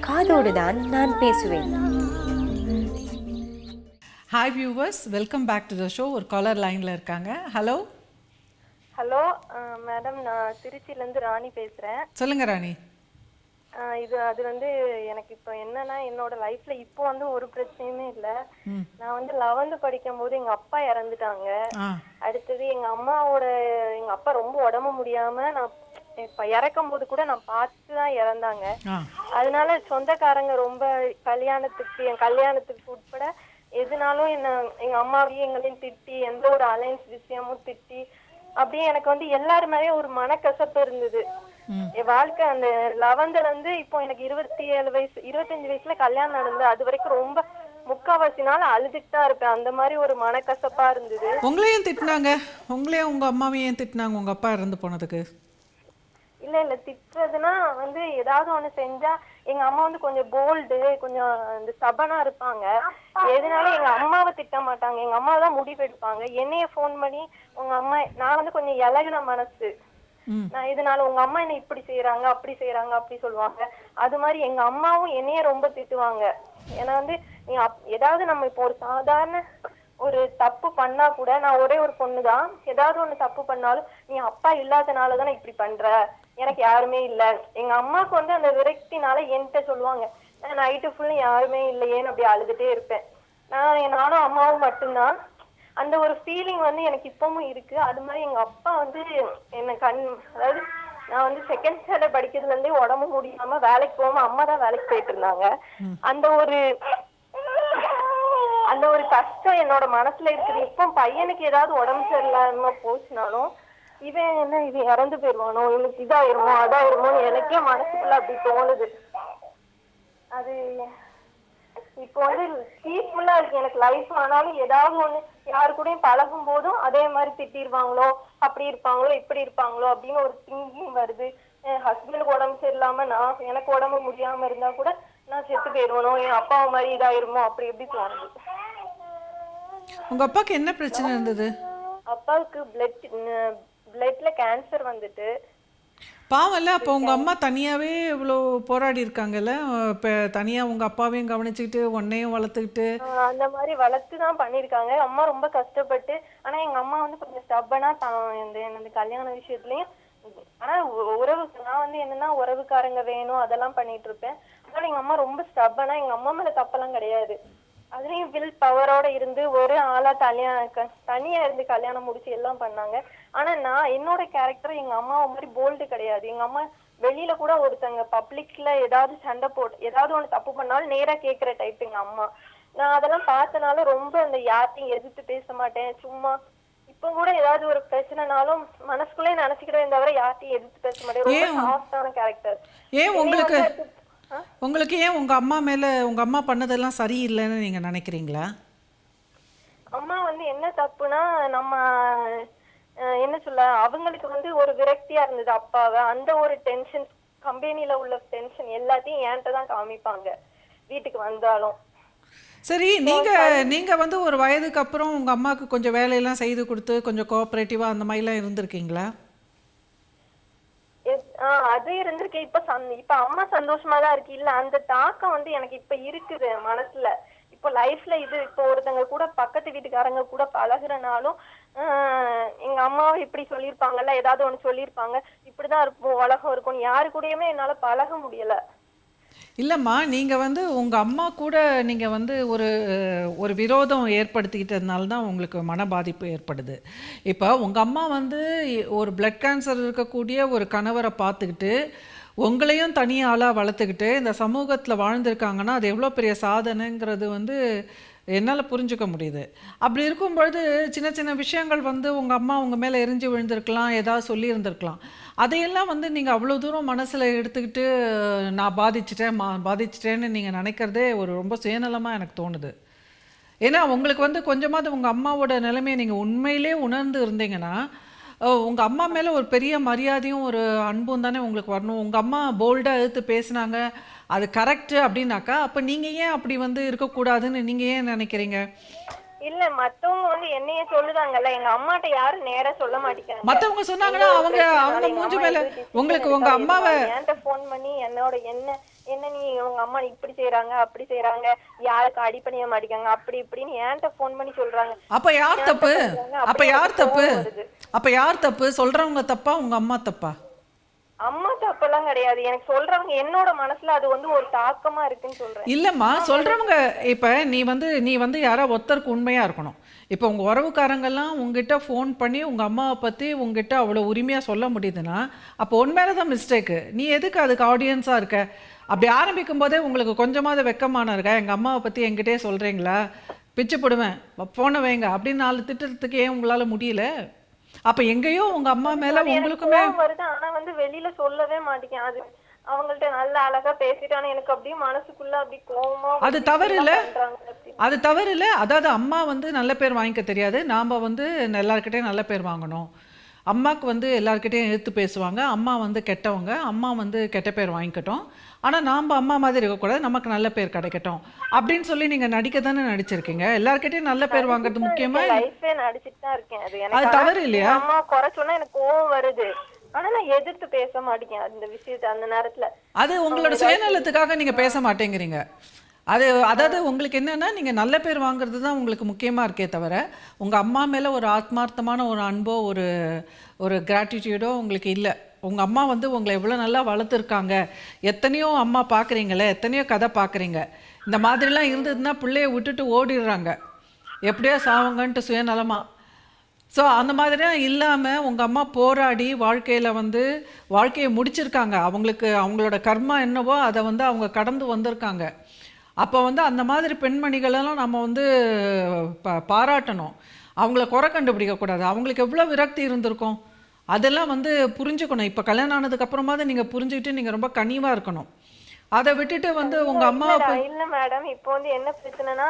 காதோடு தான் நான் பேசுவேன். Hi viewers, welcome back to the show. ஒரு காலர் லைனில் இருக்காங்க. ஹலோ ஹலோ மேடம், நான் திருச்சியிலேருந்து ராணி பேசுகிறேன். சொல்லுங்க ராணி. அது வந்து எனக்கு இப்போ என்னன்னா, என்னோட லைஃப்ல இப்போ வந்து ஒரு பிரச்சனையுமே இல்லை. நான் வந்து 11th படிக்கும் போது எங்க அப்பா இறந்துட்டாங்க. அடுத்தது எங்க அப்பா ரொம்ப உடம்பு முடியாம நான் இப்ப இறக்கும் போது கூட நான் பார்த்துதான் இறந்தாங்க. அதனால சொந்தக்காரங்க ரொம்ப என் கல்யாணத்துக்கு உட்பட எதுனாலும் எங்க அம்மாவையும் எங்களையும் திட்டி, எந்த ஒரு அலைன்ஸ் விஷயமும் திட்டி, அப்படியே எனக்கு வந்து எல்லாருமே ஒரு மனக்கசப்பு இருந்தது. என் வாழ்க்கை அந்த 11th இருந்து இப்போ எனக்கு 25 வயசுல கல்யாணம் நடந்தது. அது வரைக்கும் ரொம்ப முக்காவாசி நாள் அழுதுட்டு தான் இருப்பேன். அந்த மாதிரி ஒரு மனக்கசப்பா இருந்தது. உங்களையும் திட்டினாங்க? உங்களையும் உங்க அம்மாவையும் திட்டினாங்க உங்க அப்பா இறந்து போனதுக்கு? இல்ல திட்டுறதுன்னா வந்து ஏதாவது ஒண்ணு செஞ்சா எங்க அம்மா வந்து கொஞ்சம் போல்டு, கொஞ்சம் இந்த ஸ்டபனா இருப்பாங்க. எதனால எங்க அம்மாவை திட்ட மாட்டாங்க, எங்க அம்மா தான் முடிவு எடுப்பாங்க. என்னைய போன் பண்ணி உங்க அம்மா, நான் வந்து கொஞ்சம் இலகுன மனசு, நான் இதனால உங்க அம்மா என்ன இப்படி செய்யறாங்க அப்படி செய்யறாங்க அப்படி சொல்லுவாங்க. அது மாதிரி எங்க அம்மாவும் என்னைய ரொம்ப திட்டுவாங்க. ஏன்னா வந்து ஏதாவது நம்ம இப்போ ஒரு சாதாரண ஒரு தப்பு பண்ணா கூட, நான் ஒரே ஒரு பொண்ணுதான், ஏதாவது ஒண்ணு தப்பு பண்ணாலும் நீ அப்பா இல்லாதனாலதானே இப்படி பண்ற, எனக்கு யாருமே இல்ல. எங்க அம்மாவுக்கு வந்து அந்த விரக்தினால என்கிட்ட சொல்லுவாங்க, நைட்டு ஃபுல்லு யாருமே இல்லையேன்னு அப்படி அழுதுட்டே இருப்பேன். நானும் அம்மாவும் மட்டும்தான். அந்த ஒரு ஃபீலிங் வந்து எனக்கு இப்பவும் இருக்கு. அது மாதிரி எங்க அப்பா வந்து என்ன அதாவது நான் வந்து 2nd ஸ்டாண்டர்ட் படிக்கிறதுல இருந்தே உடம்பு முடியாம வேலைக்கு போகாம அம்மா தான் வேலைக்கு போயிட்டு இருந்தாங்க. அந்த ஒரு கஷ்டம் என்னோட மனசுல இருக்குது. இப்போ பையனுக்கு ஏதாவது உடம்பு சரியில்லாம போச்சுனாலும் இவன் இறந்து போயிருவானோ, இவனுக்கு இதாயிருமோ அதாயிருமோ எனக்கே மனசுக்குள்ள அப்படி தோணுது. அது இப்போ வந்து பீஸ்ஃபுல்லா இருக்கு எனக்கு லைஃப். ஆனாலும் ஏதாவது ஒண்ணு யாரு கூடயும் பழகும் போதும் அதே மாதிரி திட்டிருவாங்களோ, அப்படி இருப்பாங்களோ இப்படி இருப்பாங்களோ அப்படின்னு ஒரு திங்கிங் வருது. என் ஹஸ்பண்டுக்கு உடம்பு சரியில்லாம எனக்கு உடம்பு முடியாம இருந்தா கூட நான் செத்து போயிருவனோ, என் அப்பா மாதிரி இதாயிருமோ அப்படி எப்படி தோணுது. உங்க அப்பாவுக்கு என்ன பிரச்சனை இருந்தது? அப்பாவுக்கு பிளட்ல கேன்சர் வந்துட்டு. பாவம்ல. அப்போ உங்க அம்மா தனியாவே இவ்வளோ போராடி இருக்காங்கல்ல. இப்போ தனியா உங்க அப்பாவையும் கவனிச்சுக்கிட்டு உன்னையும் வளர்த்துக்கிட்டு அந்த மாதிரி வளர்த்துதான் பண்ணிருக்காங்க. அம்மா ரொம்ப கஷ்டப்பட்டு. ஆனா எங்க அம்மா வந்து கொஞ்சம் ஸ்டப்பனா இந்த கல்யாண விஷயத்துலயும். ஆனா நான் வந்து என்னன்னா உறவுக்காரங்க வேணும் அதெல்லாம் பண்ணிட்டு இருப்பேன். அதனால எங்க அம்மா ரொம்ப ஸ்டப்பனா. எங்க அம்மா மேல தப்பெல்லாம் கிடையாது. அதுலயும் வில் பவரோட இருந்து ஒரு ஆளா தனியா இருந்து கல்யாணம் முடிச்சு எல்லாம் பண்ணாங்க. ஆனா என்னோட கேரக்டர் எங்க அம்மாவை மாதிரி போல்டு கிடையாது. எங்க அம்மா வெளியில கூட ஒருத்தங்க பப்ளிக்ல ஏதாவது சண்டை போட்டு ஏதாவது ஒண்ணு தப்பு பண்ணாலும் நேரா கேக்குற டைப் எங்க அம்மா. நான் அதெல்லாம் பார்த்தனால ரொம்ப அந்த யார்ட்டையும் எதிர்த்து பேச மாட்டேன். சும்மா இப்ப கூட ஏதாவது ஒரு பிரச்சனைனாலும் மனசுக்குள்ளே நினைச்சுக்கிட்டே தவிர யார்ட்டையும் எதிர்த்து பேச மாட்டேன். ரொம்ப சாஃப்டான கேரக்டர். உங்களுக்கு ஏன் உங்க அம்மா மேல உங்க அம்மா பண்ணதெல்லாம் சரியில்லைன்னு நீங்க நினைக்கிறீங்களா? அம்மா வந்து என்ன தப்புனா, நம்ம என்ன சொல்ல, அவங்களுக்கு வந்து ஒரு விரக்தியா இருந்தது அப்பாவை. அந்த ஒரு டென்ஷன், கம்பெனில உள்ள டென்ஷன் எல்லாத்தையும் என்கிட்ட தான் காமிப்பாங்க வீட்டுக்கு வந்தாலும். சரி, நீங்க வந்து ஒரு வயதுக்கு அப்புறம் உங்க அம்மாவுக்கு கொஞ்சம் வேலையெல்லாம் செய்து கொடுத்து கொஞ்சம் கோஆபரேட்டிவா அந்த மாதிரிலாம் இருந்திருக்கீங்களா? அது இருந்திருக்கு. இப்ப அம்மா சந்தோஷமா தான் இருக்கு. இல்ல அந்த தாக்கம் வந்து எனக்கு இப்ப இருக்குது மனசுல. இப்போ லைஃப்ல இப்போ ஒருத்தங்க கூட பக்கத்து வீட்டுக்காரங்க கூட பழகுறனாலும் எங்க அம்மாவை இப்படி சொல்லியிருப்பாங்கல்ல, ஏதாவது ஒண்ணு சொல்லியிருப்பாங்க, இப்படிதான் இருக்கும் உலகம் இருக்கும்னு யாரு கூடயுமே என்னால பழக முடியல. இல்லைம்மா, நீங்கள் வந்து உங்கள் அம்மா கூட நீங்கள் வந்து ஒரு விரோதம் ஏற்படுத்திக்கிட்டதுனால தான் உங்களுக்கு மன பாதிப்பு ஏற்படுது. இப்போ உங்கள் அம்மா வந்து ஒரு பிளட் கேன்சர் இருக்கக்கூடிய ஒரு கணவரை பார்த்துக்கிட்டு உங்களையும் தனியாக ஆளாக வளர்த்துக்கிட்டு இந்த சமூகத்தில் வாழ்ந்திருக்காங்கன்னா அது எவ்வளோ பெரிய சாதனைங்கிறது வந்து என்னால் புரிஞ்சுக்க முடியுது. அப்படி இருக்கும்பொழுது சின்ன சின்ன விஷயங்கள் வந்து உங்கள் அம்மா உங்கள் மேலே எரிஞ்சு விழுந்திருக்கலாம், ஏதாவது சொல்லியிருந்திருக்கலாம். அதையெல்லாம் வந்து நீங்கள் அவ்வளோ தூரம் மனசில் எடுத்துக்கிட்டு நான் பாதிச்சிட்டேன்னு நீங்கள் நினைக்கிறதே ரொம்ப சுயநலமாக எனக்கு தோணுது. ஏன்னா உங்களுக்கு வந்து கொஞ்சமாவது உங்கள் அம்மாவோட நிலைமையை நீங்கள் உண்மையிலே உணர்ந்து இருந்தீங்கன்னா உங்கள் அம்மா மேலே ஒரு பெரிய மரியாதையும் ஒரு அன்பும் தானே உங்களுக்கு வரணும். உங்கள் அம்மா போல்டாக எடுத்து பேசுனாங்க, அது கரெக்டு அப்படின்னாக்கா அப்போ நீங்கள் ஏன் அப்படி வந்து இருக்கக்கூடாதுன்னு நீங்கள் ஏன் நினைக்கிறீங்க? இல்ல மத்தவங்க வந்து என்னைய சொல்லுதாங்கல்ல, எங்க அம்மாட்ட யாரும் நேரா சொல்ல மாட்டேங்கிறாங்க. மத்தவங்க சொன்னாங்கன்னா அவங்க அவங்க மூஞ்சி மேல உங்களுக்கு உங்க அம்மாவை என்கிட்ட போன் பண்ணி என்னோட என்ன என்ன நீ உங்க அம்மா இப்படி செய்யறாங்க அப்படி செய்யறாங்க, யாருக்கு அடிப்பணிய மாட்டேங்காங்க அப்படி இப்படின்னு என்கிட்ட போன் பண்ணி சொல்றாங்க. அப்ப யார் தப்பு? அப்ப யார் தப்பு? அப்ப யார் தப்பு? சொல்றவங்க தப்பா உங்க அம்மா தப்பா? அம்மா தப்பெல்லாம் கிடையாது. எனக்கு சொல்றவங்க என்னோட மனசுல அது வந்து ஒரு தாக்கமா இருக்குன்னு சொல்றேன். இல்லம்மா, சொல்றவங்க இப்ப நீ வந்து யாரோ ஒருத்தருக்கு உண்மையா இருக்கணும். இப்போ உங்க உறவுக்காரங்கெல்லாம் உங்ககிட்ட ஃபோன் பண்ணி உங்க அம்மாவை பத்தி உங்ககிட்ட அவ்வளோ உரிமையா சொல்ல முடியுதுன்னா அப்போ உன் மேல தான் மிஸ்டேக்கு. நீ எதுக்கு அதுக்கு ஆடியன்ஸா இருக்க? அப்படி ஆரம்பிக்கும் போதே உங்களுக்கு கொஞ்சமாவது வெக்கமான இருக்கா? எங்க அம்மாவை பத்தி என்கிட்டே சொல்றீங்களா, பிச்சு போடுவேன், போனை வைங்க அப்படின்னு 4 திட்டத்துக்கு ஏன் உங்களால முடியல? அப்ப எங்கேயோ உங்க அம்மா மேல உங்களுக்குமே வருது. ஆனா வந்து வெளியில சொல்லவே மாட்டேங்க. அது அவங்கள்ட்ட நல்ல அழகா பேசிட்டானே எனக்கு அப்படியே மனசுக்குள்ள அப்படி கோவமா அது தவறு இல்ல, அது தவறு இல்ல. அதாவது அம்மா வந்து நல்ல பேர் வாங்கிக்க தெரியாது, நாம வந்து எல்லார்கிட்டையும் நல்ல பேர் வாங்கணும். அம்மாவுக்கு வந்து எல்லார்கிட்டையும் எதிர்த்து பேசுவாங்க, அம்மா வந்து கெட்டவங்க, அம்மா வந்து கெட்ட பேர் வாங்கிக்கட்டும், ஆனால் நாம் அம்மா மாதிரி இருக்கக்கூடாது, நமக்கு நல்ல பேர் கிடைக்கட்டும் அப்படின்னு சொல்லி நீங்கள் நடிக்க தானே நடிச்சிருக்கீங்க. எல்லார்கிட்டையும் நல்ல பேர் வாங்குறது முக்கியமா? லைஃபே நடிச்சிட்டு தான் இருக்கேன். அது தவறு இல்லையா? அம்மா குறை சொன்னா எனக்கு கோவம் வருது, ஆனா நான் எதிர்த்து பேச மாட்டேங்க அந்த விஷயத்தை அந்த நேரத்துல. அது உங்களோட சுயநலத்துக்காக நீங்க பேச மாட்டேங்கிறீங்க. அதாவது உங்களுக்கு என்னன்னா நீங்க நல்ல பேர் வாங்குறது தான் உங்களுக்கு முக்கியமா இருக்கே தவிர உங்க அம்மா மேல ஒரு ஆத்மார்த்தமான ஒரு அன்போ ஒரு கிராட்டிடியூடோ உங்களுக்கு இல்லை. உங்க அம்மா வந்து உங்களை எவ்வளோ நல்லா வளர்த்துருக்காங்க, எத்தனையோ அம்மா பார்க்குறீங்களே, எத்தனையோ கதை பார்க்குறீங்க. இந்த மாதிரிலாம் இருந்ததுன்னா பிள்ளைய விட்டுட்டு ஓடிடுறாங்க, எப்படியோ சாவுங்கன்ட்டு சுயநலமா. ஸோ அந்த மாதிரிலாம் இல்லாமல் உங்கள் அம்மா போராடி வாழ்க்கையில் வந்து வாழ்க்கையை முடிச்சிருக்காங்க. அவங்களோட கர்மா என்னவோ அதை வந்து அவங்க கடந்து வந்திருக்காங்க. அப்போ வந்து அந்த மாதிரி பெண்மணிகளெல்லாம் நம்ம வந்து பாராட்டணும், அவங்கள குறை கண்டுபிடிக்கக்கூடாது. அவங்களுக்கு எவ்வளோ விரக்தி இருந்திருக்கும் அதெல்லாம் வந்து புரிஞ்சுக்கணும். இப்போ கல்யாணம் ஆனதுக்கப்புறமா தான் நீங்கள் புரிஞ்சுக்கிட்டு நீங்கள் ரொம்ப கனிவாக இருக்கணும். அதை விட்டுட்டு வந்து உங்கள் அம்மா இல்லை மேடம், இப்போ வந்து என்ன பிரச்சனைனா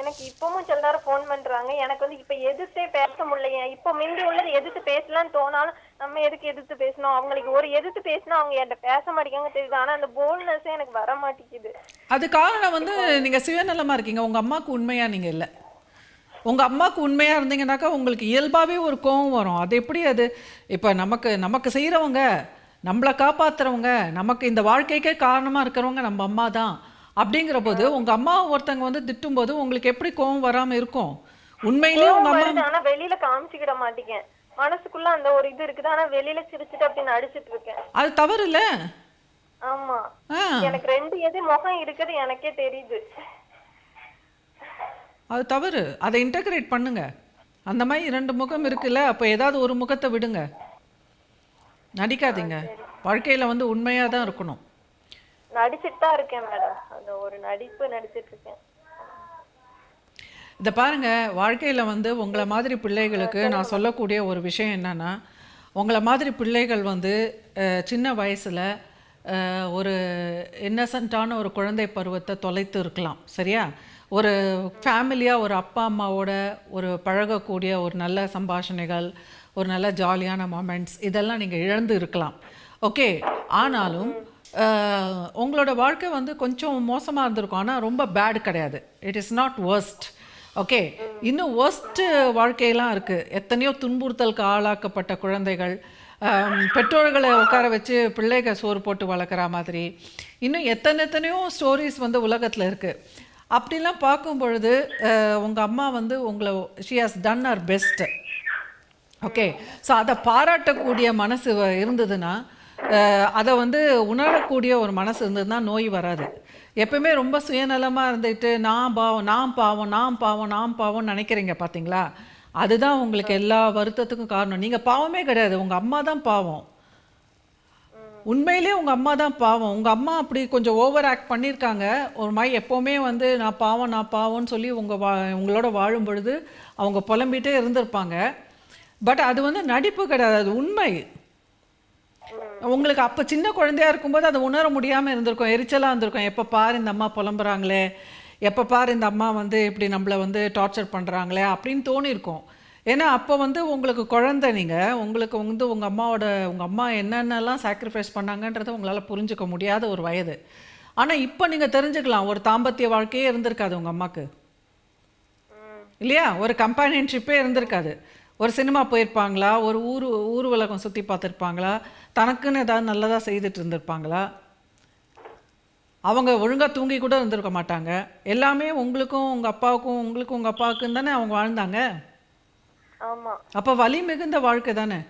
எனக்கு இப்பவும் சில நேரம் ஃபோன் பண்றாங்க, எனக்கு வந்து இப்ப எதிர்த்தே பேச முடியலையே. இப்போ முந்தி உள்ளது எதிர்த்து பேசலான்னு தோணாலும் நம்ம எதுக்கு எதிர்த்து பேசணும்? அவங்களுக்கு ஒரு எதிர்த்து பேசினா அவங்க என்கிட்ட பேச மாட்டேங்காங்க தெரியுது, ஆனா அந்த போல்ட்னஸே எனக்கு வர மாட்டேங்குது. அது காரணம் வந்து நீங்க சுயநலமா இருக்கீங்க. உங்க அம்மாவுக்கு உண்மையா நீங்க இல்லை. உங்க அம்மாவுக்கு உண்மையா இருந்தீங்கன்னாக்கா உங்களுக்கு இயல்பாகவே ஒரு கோபம் வரும். அது எப்படி? அது இப்போ நமக்கு செய்கிறவங்க, நம்மளை காப்பாற்றுறவங்க, நமக்கு இந்த வாழ்க்கைக்கே காரணமாக இருக்கிறவங்க நம்ம அம்மா தான் அப்படிங்கிற போது உங்கள் அம்மா ஒருத்தங்க வந்து திட்டும்போது உங்களுக்கு எப்படி கோபம் வராமல் இருக்கும்? உண்மையிலேயே உங்கள் அம்மா ஆனால் வெளியில் காமிச்சிக்கிட மாட்டேங்க, மனசுக்குள்ள அந்த ஒரு இது இருக்குது, ஆனால் வெளியில் சிரிச்சுட்டு அப்படின்னு அடிச்சுட்டு இருக்கேன். அது தவறு இல்லை? ஆமாம், எனக்கு 2 எது முகம் இருக்குது எனக்கே தெரியுது. அது தவறு. அதை இன்டகிரேட் பண்ணுங்க. அந்த மாதிரி 2 முகம் இருக்குல்ல, அப்போ ஏதாவது ஒரு முகத்தை விடுங்க, நடிக்காதீங்க. வாழ்க்கையில் வந்து உண்மையாக தான் இருக்கணும். நடிச்சிட்டு தான் இருக்கேன் மேடம், அந்த ஒரு நடிப்பு நடிச்சிட்டு இருக்கேன். இதை பாருங்க, வாழ்க்கையில் வந்து உங்களை மாதிரி பிள்ளைகளுக்கு நான் சொல்லக்கூடிய ஒரு விஷயம் என்னன்னா, உங்களை மாதிரி பிள்ளைகள் வந்து சின்ன வயசில் ஒரு இன்னசென்ட்டான ஒரு குழந்தை பருவத்தை தொலைத்து இருக்கலாம், சரியா? ஒரு ஃபேமிலியாக ஒரு அப்பா அம்மாவோட ஒரு பழகக்கூடிய ஒரு நல்ல சம்பாஷணைகள், ஒரு நல்ல ஜாலியான மொமெண்ட்ஸ் இதெல்லாம் நீங்கள் இழந்து இருக்கலாம், ஓகே. ஆனாலும் உங்களோட வாழ்க்கை வந்து கொஞ்சம் மோசமாக இருந்திருக்கும், ஆனால் ரொம்ப பேட் கிடையாது. It is not worst, okay. இன்னும் worst வாழ்க்கையெல்லாம் இருக்குது. எத்தனையோ துன்புறுத்தலுக்கு ஆளாக்கப்பட்ட குழந்தைகள், பெற்றோர்களை உட்கார வச்சு பிள்ளைகள் சோறு போட்டு வளர்க்குற மாதிரி இன்னும் எத்தனையோ ஸ்டோரிஸ் வந்து உலகத்தில் இருக்குது. அப்படிலாம் பார்க்கும் பொழுது உங்கள் அம்மா வந்து உங்களை she has done her best, okay. So அதை பாராட்டக்கூடிய மனசு இருந்ததுன்னா, அதை வந்து உணரக்கூடிய ஒரு மனசு இருந்ததுன்னா நோய் வராது. எப்பவுமே ரொம்ப சுயநலமாக இருந்துட்டு நான் பாவம் நினைக்கிறீங்க பார்த்தீங்களா, அதுதான் உங்களுக்கு எல்லா வருத்தத்துக்கும் காரணம். நீங்கள் பாவமே கிடையாது, உங்கள் அம்மா தான் பாவம். உண்மையிலே உங்கள் அம்மா தான் பாவம். உங்கள் அம்மா அப்படி கொஞ்சம் ஓவர் ஆக்ட் பண்ணியிருக்காங்க ஒரு மாதிரி. எப்போவுமே வந்து நான் பாவம்னு சொல்லி உங்களோட வாழும் பொழுது அவங்க புலம்பிகிட்டே இருந்திருப்பாங்க. பட் அது வந்து நடிப்பு கிடையாது, அது உண்மை. உங்களுக்கு அப்போ சின்ன குழந்தையா இருக்கும்போது அதை உணர முடியாமல் இருந்திருக்கும், எரிச்சலாக இருந்திருக்கும். எப்போ பாரு இந்த அம்மா புலம்புறாங்களே, எப்போ பாரு இந்த அம்மா வந்து இப்படி நம்மளை வந்து டார்ச்சர் பண்ணுறாங்களே அப்படின்னு தோணியிருக்கும். ஏன்னா அப்போ வந்து உங்களுக்கு குழந்தை, நீங்கள் உங்களுக்கு வந்து உங்கள் அம்மா என்னென்னலாம் சாக்ரிஃபைஸ் பண்ணாங்கன்றதை உங்களால் புரிஞ்சுக்க முடியாத ஒரு வயது. ஆனால் இப்போ நீங்கள் தெரிஞ்சுக்கலாம், ஒரு தாம்பத்திய வாழ்க்கையே இருந்திருக்காது உங்கள் அம்மாவுக்கு. இல்லையா? ஒரு கம்பானியன்ஷிப்பே இருந்திருக்காது. ஒரு சினிமா போயிருப்பாங்களா? ஒரு ஊர் உலகம் சுற்றி பார்த்துருப்பாங்களா? தனக்குன்னு ஏதாவது நல்லதாக செய்துட்டு இருந்திருப்பாங்களா? அவங்க ஒழுங்காக தூங்கி கூட இருந்திருக்க மாட்டாங்க. எல்லாமே உங்களுக்கும் உங்கள் அப்பாவுக்கும் உங்களுக்கும் உங்கள் அப்பாவுக்கும் தானே அவங்க வாழ்ந்தாங்க. ஆமா அப்போ வலி மிகுந்த வாழ்க்கை தானே.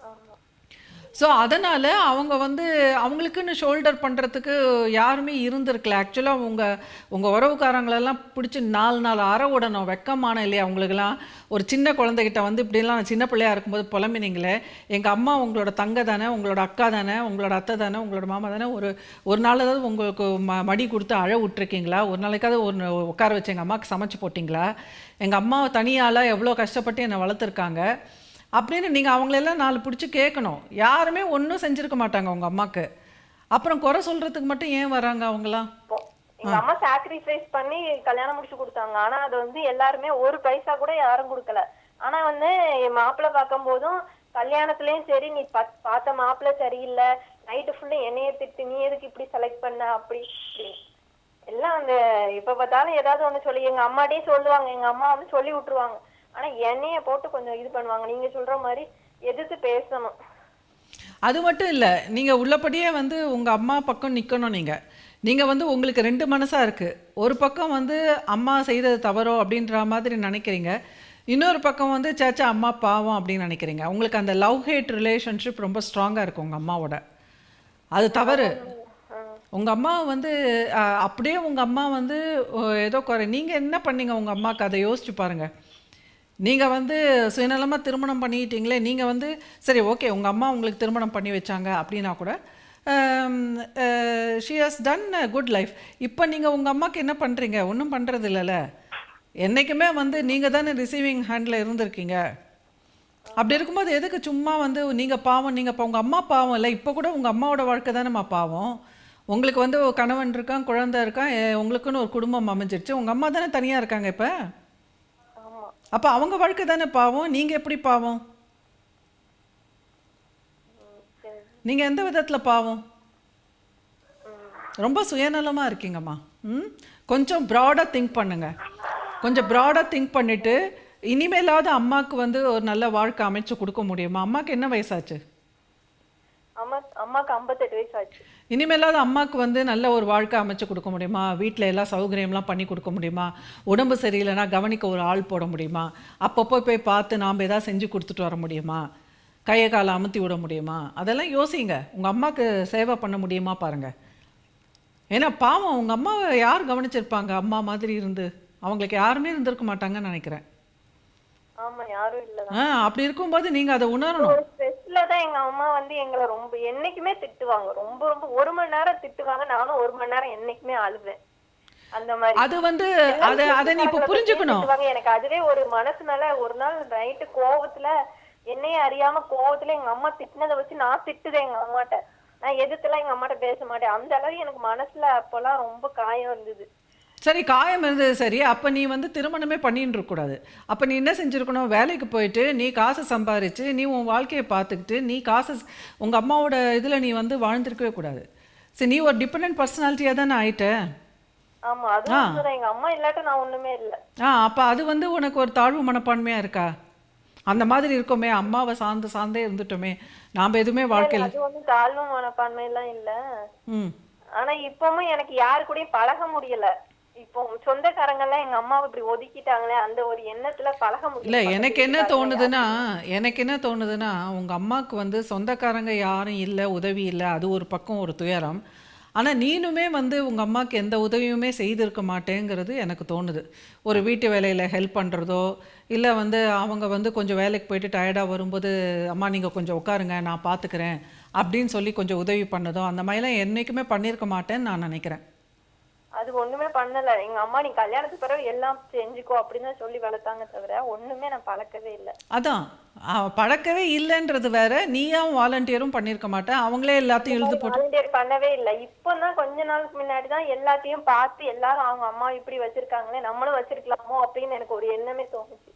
ஆமா ஸோ அதனால் அவங்க வந்து அவங்களுக்குன்னு ஷோல்டர் பண்ணுறதுக்கு யாருமே இருந்திருக்கல. ஆக்சுவலாக உங்கள் உறவுக்காரங்களெல்லாம் பிடிச்சி 4 அற விடணும். வெக்கமான இல்லையா உங்களுக்கெல்லாம்? ஒரு சின்ன குழந்தைகிட்ட வந்து இப்படிலாம் சின்ன பிள்ளையா இருக்கும்போது புலம்பினீங்களே, எங்கள் அம்மா உங்களோட தங்க தானே, உங்களோட அக்கா தானே, உங்களோட அத்தை தானே, உங்களோட மாமா தானே, ஒரு நாளாவது உங்களுக்கு மடி கொடுத்து அழ விட்டுருக்கீங்களா? ஒரு நாளைக்காவது உட்கார வச்சு எங்கள் அம்மாவுக்கு சமைச்சு போட்டிங்களா? எங்கள் அம்மா தனியால் எவ்வளோ கஷ்டப்பட்டு என்னை வளர்த்துருக்காங்க அப்படின்னு நீங்கள் அவங்களெல்லாம் 4 பிடிச்சி கேட்கணும். யாருமே ஒன்றும் செஞ்சுருக்க மாட்டாங்க உங்கள் அம்மாவுக்கு. அப்புறம் குறை சொல்கிறதுக்கு மட்டும் ஏன் வராங்க அவங்களாம்? எங்க அம்மா சாக்ரிஃபைஸ் பண்ணி கல்யாணம் முடிச்சு கொடுத்தாங்க. ஆனா அது வந்து எல்லாருமே ஒரு பைசா கூட யாரும் கொடுக்கல. ஆனா வந்து என் மாப்பிள்ளை பார்க்கும் போதும் கல்யாணத்துலயும் சரி, நீ பார்த்த மாப்பிள்ளை சரியில்லை, நைட்டு ஃபுல்லா என்னைய திட்டு, நீ எதுக்கு இப்படி செலக்ட் பண்ண, அப்படி எல்லாம் அந்த இப்ப பார்த்தாலும் ஏதாவது ஒண்ணு சொல்லி எங்க அம்மாட்டே சொல்லுவாங்க. எங்க அம்மா வந்து சொல்லி விட்டுருவாங்க. ஆனா என்னைய போட்டு கொஞ்சம் இது பண்ணுவாங்க. நீங்க சொல்ற மாதிரி எதிர்த்து பேசணும். அது மட்டும் இல்லை, நீங்கள் உள்ளபடியே வந்து உங்கள் அம்மா பக்கம் நிற்கணும். நீங்கள் வந்து உங்களுக்கு 2 மனசாக இருக்குது. ஒரு பக்கம் வந்து அம்மா செய்தது தவறோ அப்படின்ற மாதிரி நினைக்கிறீங்க. இன்னொரு பக்கம் வந்து சேச்சா அம்மா பாவம் அப்படின்னு நினைக்கிறீங்க. உங்களுக்கு அந்த லவ் ஹேட் ரிலேஷன்ஷிப் ரொம்ப ஸ்ட்ராங்காக இருக்குது உங்கள் அம்மாவோட. அது தவறு. உங்கள் அம்மா வந்து அப்படியே உங்கள் அம்மா வந்து ஏதோ நீங்கள் என்ன பண்ணீங்க உங்கள் அம்மாவுக்கு? அதை யோசிச்சு பாருங்கள். நீங்கள் வந்து சுயநலமாக திருமணம் பண்ணிக்கிட்டீங்களே, நீங்கள் வந்து சரி ஓகே உங்கள் அம்மா உங்களுக்கு திருமணம் பண்ணி வச்சாங்க அப்படின்னா கூட she has done a good life. இப்போ நீங்கள் உங்கள் அம்மாவுக்கு என்ன பண்ணுறீங்க? ஒன்றும் பண்ணுறது இல்லைல்ல. என்றைக்குமே வந்து நீங்கள் தானே ரிசீவிங் ஹேண்டில் இருந்திருக்கீங்க. அப்படி இருக்கும்போது எதுக்கு சும்மா வந்து நீங்கள் பாவம், நீங்கள் இப்போ உங்கள் அம்மா பாவம் இல்லை. இப்போ கூட உங்கள் அம்மாவோட வாழ்க்கை தானேம்மா பாவம். உங்களுக்கு வந்து கணவன் இருக்கான், குழந்தை இருக்கான், உங்களுக்குன்னு ஒரு குடும்பம் அமைஞ்சிருச்சு. உங்கள் அம்மா தானே தனியாக இருக்காங்க இப்போ. அப்போ அவங்க வாழ்க்கை தானே பாவம். நீங்கள் எப்படி பாவம்? நீங்கள் எந்த விதத்தில் பாவம்? ரொம்ப சுயநலமாக இருக்கீங்கம்மா. கொஞ்சம் ப்ராடாக திங்க் பண்ணுங்க. கொஞ்சம் ப்ராடாக திங்க் பண்ணிவிட்டு இனிமேலாவது அம்மாவுக்கு வந்து ஒரு நல்ல வாழ்க்கை அமைச்சு கொடுக்க முடியுமா? அம்மாவுக்கு என்ன வயசாச்சு? அம்மாக்கு 58 வயசு ஆச்சு. இனிமேலாவது அம்மாவுக்கு வந்து நல்ல ஒரு வாழ்க்கை அமைச்சு கொடுக்க முடியுமா? வீட்டில் எல்லாம் சௌகரியம்லாம் பண்ணி கொடுக்க முடியுமா? உடம்பு சரியில்லைன்னா கவனிக்க ஒரு ஆள் போட முடியுமா? அப்பப்போ போய் பார்த்து நாம் எதாவது செஞ்சு கொடுத்துட்டு வர முடியுமா? கையை காலை அமுத்தி விட முடியுமா? அதெல்லாம் யோசிங்க. உங்கள் அம்மாவுக்கு சேவை பண்ண முடியுமா பாருங்கள். ஏன்னா பாவம் உங்கள் அம்மாவை யார் கவனிச்சிருப்பாங்க? அம்மா மாதிரி இருந்து அவங்களுக்கு யாருமே இருந்திருக்க மாட்டாங்கன்னு நினைக்கிறேன். ஆமா, யாரும் இல்ல. அப்படி இருக்கும்போது நீங்கள் அதை உணரணும். ஸ்ட்ரெஸ்ல தான் எங்க அம்மா வந்து எங்களை ரொம்ப என்னைக்குமே திட்டுவாங்க. ரொம்ப ரொம்ப 1 மணி நேரம் திட்டுவாங்க. நானும் 1 மணி நேரம் என்னைக்குமே அழுவேன். அந்த மாதிரி அது வந்து அதை நீ இப்போ புரிஞ்சுக்கணும். எனக்கு அதுவே ஒரு மனசு மேல ஒரு நாள் நைட்டு கோவத்துல என்னையே அறியாம கோவத்துல எங்க அம்மா திட்டினதை வச்சு நான் திட்டுதேன் எங்க அம்மாட்ட. நான் எதிர்த்துலாம் எங்க அம்மாட்ட பேச மாட்டேன். அந்த அளவு எனக்கு மனசுல அப்பெல்லாம் ரொம்ப காயம் இருந்தது. சரி, காயம் இருந்தது சரி. அப்போ நீ வந்து திருமணமே பண்ணிட்டு இருக்கக்கூடாது. அப்போ நீ என்ன செஞ்சுருக்கணும்? வேலைக்கு போயிட்டு நீ காசு சம்பாரிச்சு நீ உன் வாழ்க்கையை பார்த்துக்கிட்டு நீ காசு உங்கள் அம்மாவோட இதில் நீ வந்து வாழ்ந்துருக்கவே கூடாது. சரி, நீ ஒரு டிபெண்டன்ட் பர்சனாலிட்டியாக தானே ஆயிட்ட. ஆமா, அது எங்க அம்மா இல்லாட்ட நான் ஒண்ணுமே இல்லை. அப்போ அது வந்து உனக்கு ஒரு தாழ்வு மனப்பான்மையாக இருக்கா? அந்த மாதிரி இருக்குமே, அம்மாவை சார்ந்தே இருந்துட்டோமே, நாம் எதுவுமே வாழ்க்கையில். அது வந்து தாழ்வு மனப்பான்மை எல்லாம் இல்ல. ஆனா இப்பவும் எனக்கு யாரு கூடயும் பழக முடியல. இப்போ சொந்தக்காரங்க எல்லாம் எங்க அம்மாவை இப்படி ஒதுக்கிட்டாங்களே, அந்த ஒரு எண்ணத்துல பழக முடியல. இல்லை, எனக்கு என்ன தோணுதுன்னா உங்க அம்மாவுக்கு வந்து சொந்தக்காரங்க யாரும் இல்லை, உதவி இல்லை. அது ஒரு பக்கம் ஒரு துயரம். ஆனால் நீனுமே வந்து உங்கள் அம்மாவுக்கு எந்த உதவியுமே செய்திருக்க மாட்டேங்கிறது எனக்கு தோணுது. ஒரு வீட்டு வேலையில் ஹெல்ப் பண்ணுறதோ, இல்லை வந்து அவங்க வந்து கொஞ்சம் வேலைக்கு போயிட்டு டயர்டாக வரும்போது அம்மா நீங்கள் கொஞ்சம் உட்காருங்க நான் பார்த்துக்கிறேன் அப்படின்னு சொல்லி கொஞ்சம் உதவி பண்ணதோ, அந்த மாதிரிலாம் என்றைக்குமே பண்ணியிருக்க மாட்டேன்னு நான் நினைக்கிறேன். அது ஒண்ணுமே பண்ணல. எங்க அம்மா நீ கல்யாணத்துக்கு பிறகு எல்லாம் செஞ்சுக்கோ அப்படின்னு சொல்லி வளர்த்தாங்க தவிர ஒண்ணுமே நான் பழக்கவே இல்லை. அதான் பழக்கவே இல்லைன்றது வேற. நீயும் வாலண்டியரும் பண்ணியிருக்க மாட்டேன். அவங்களே எல்லாத்தையும் எழுதி போட்டு வாலண்டியர் பண்ணவே இல்லை. இப்போதான் கொஞ்ச நாளுக்கு முன்னாடி தான் எல்லாத்தையும் பார்த்து எல்லாரும் அவங்க அம்மா இப்படி வச்சிருக்காங்களே நம்மளும் வச்சிருக்கலாமோ அப்படின்னு எனக்கு ஒரு எண்ணமே தோணுச்சு.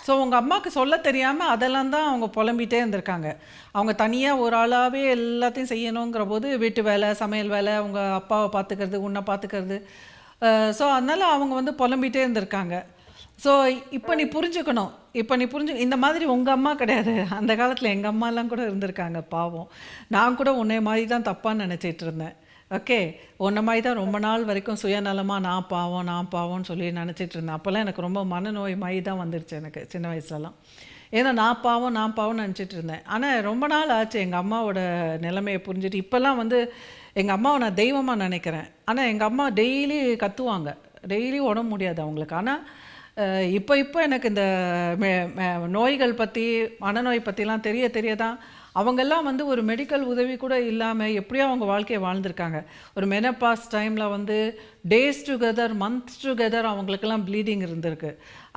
ஸோ உங்கள் அம்மாவுக்கு சொல்ல தெரியாமல் அதெல்லாம் தான் அவங்க புலம்பிகிட்டே இருந்திருக்காங்க. அவங்க தனியாக ஒரு ஆளாகவே எல்லாத்தையும் செய்யணுங்கிற போது வீட்டு வேலை, சமையல் வேலை, அவங்க அப்பாவை பார்த்துக்கிறது, உன்னை பார்த்துக்கிறது. ஸோ அதனால் அவங்க வந்து புலம்பிகிட்டே இருந்திருக்காங்க. ஸோ இப்போ நீ புரிஞ்சுக்கணும். இப்போ நீ இந்த மாதிரி உங்கள் அம்மா கிடையாது. அந்த காலத்தில் எங்கள் அம்மாலாம் கூட இருந்திருக்காங்க பாவம். நான் கூட உன்னை மாதிரி தான் தப்பான்னு நினச்சிட்டு இருந்தேன். ஓகே, உன்னை மாதிரி தான் ரொம்ப நாள் வரைக்கும் சுயநலமாக நான் பாவம் நான் பாவம்னு சொல்லி நினச்சிட்டு இருந்தேன். அப்போல்லாம் எனக்கு ரொம்ப மனநோய் மாதிரி தான் வந்துருச்சு எனக்கு சின்ன வயசுலலாம். ஏன்னா நான் பாவம்னு நினச்சிட்டு இருந்தேன். ஆனால் ரொம்ப நாள் ஆச்சு எங்கள் அம்மாவோட நிலைமையை புரிஞ்சுட்டு. இப்போல்லாம் வந்து எங்கள் அம்மாவை நான் தெய்வமாக நினைக்கிறேன். ஆனால் எங்கள் அம்மா டெய்லி கத்துவாங்க, டெய்லி உடம்பு முடியாது அவங்களுக்கு. ஆனால் இப்போ எனக்கு இந்த நோய்கள் பற்றி மனநோய் பற்றிலாம் தெரிய தான் அவங்கெல்லாம் வந்து ஒரு மெடிக்கல் உதவி கூட இல்லாமல் எப்படியோ அவங்க வாழ்க்கையை வாழ்ந்திருக்காங்க. ஒரு மெனப்பாஸ் டைமில் வந்து டேஸ் டுகெதர் மந்த்ஸ் டுகெதர் அவங்களுக்கெல்லாம் ப்ளீடிங் இருந்திருக்கு.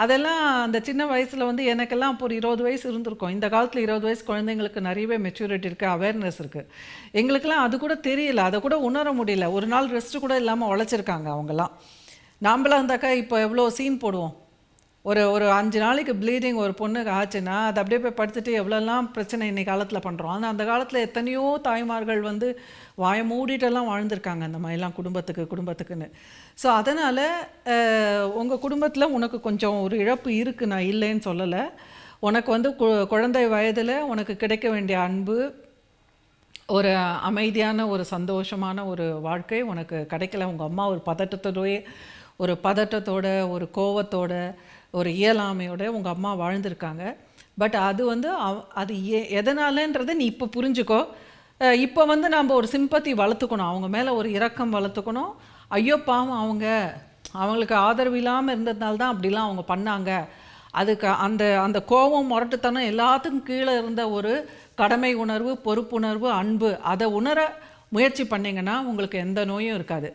அதெல்லாம் அந்த சின்ன வயசில் வந்து எனக்கெல்லாம் இப்போ ஒரு 20 வயசு இருந்திருக்கும். இந்த காலத்தில் 20 வயசு குழந்தைங்களுக்கு நிறையவே மெச்சூரிட்டி இருக்குது, அவேர்னஸ் இருக்குது. எங்களுக்கெல்லாம் அது கூட தெரியல, அதை கூட உணர முடியல. ஒரு நாள் ரெஸ்ட்டு கூட இல்லாமல் உழைச்சிருக்காங்க அவங்கெல்லாம். நாம்பளாக இருந்தாக்கா இப்போ எவ்வளோ சீன் போடுவோம். ஒரு 5 நாளைக்கு ப்ளீடிங் ஒரு பொண்ணுக்கு ஆச்சுன்னா அது அப்படியே போய் படுத்துட்டு எவ்வளோலாம் பிரச்சனை இன்னைக்கு காலத்தில் பண்ணுறோம். ஆனால் அந்த காலத்தில் எத்தனையோ தாய்மார்கள் வந்து வாயை மூடிட்டெல்லாம் வாழ்ந்திருக்காங்க அந்த மாதிரிலாம் குடும்பத்துக்குன்னு. ஸோ அதனால் உங்கள் குடும்பத்தில் உனக்கு கொஞ்சம் ஒரு இழப்பு இருக்குது, நான் இல்லைன்னு சொல்லலை. உனக்கு வந்து குழந்தை வயதில் உனக்கு கிடைக்க வேண்டிய அன்பு, ஒரு அமைதியான ஒரு சந்தோஷமான ஒரு வாழ்க்கை உனக்கு கிடைக்கல. உங்கள் அம்மா ஒரு பதட்டத்தோட ஒரு கோவத்தோட ஒரு இயலாமையோட உங்கள் அம்மா வாழ்ந்திருக்காங்க. பட் அது வந்து அது எதனாலன்றதை நீ இப்போ புரிஞ்சுக்கோ. இப்போ வந்து நம்ம ஒரு சிம்பத்தி வளர்த்துக்கணும், அவங்க மேலே ஒரு இரக்கம் வளர்த்துக்கணும். ஐயோ பாவம் அவங்களுக்கு ஆதரவு இல்லாமல் இருந்ததுனால தான் அப்படிலாம் அவங்க பண்ணாங்க. அதுக்கு அந்த கோபம் முரட்டுத்தனம் எல்லாத்துக்கும் கீழே இருந்த ஒரு கடமை உணர்வு, பொறுப்புணர்வு, அன்பு, அதை உணர முயற்சி பண்ணிங்கன்னா உங்களுக்கு எந்த நோயும் இருக்காது.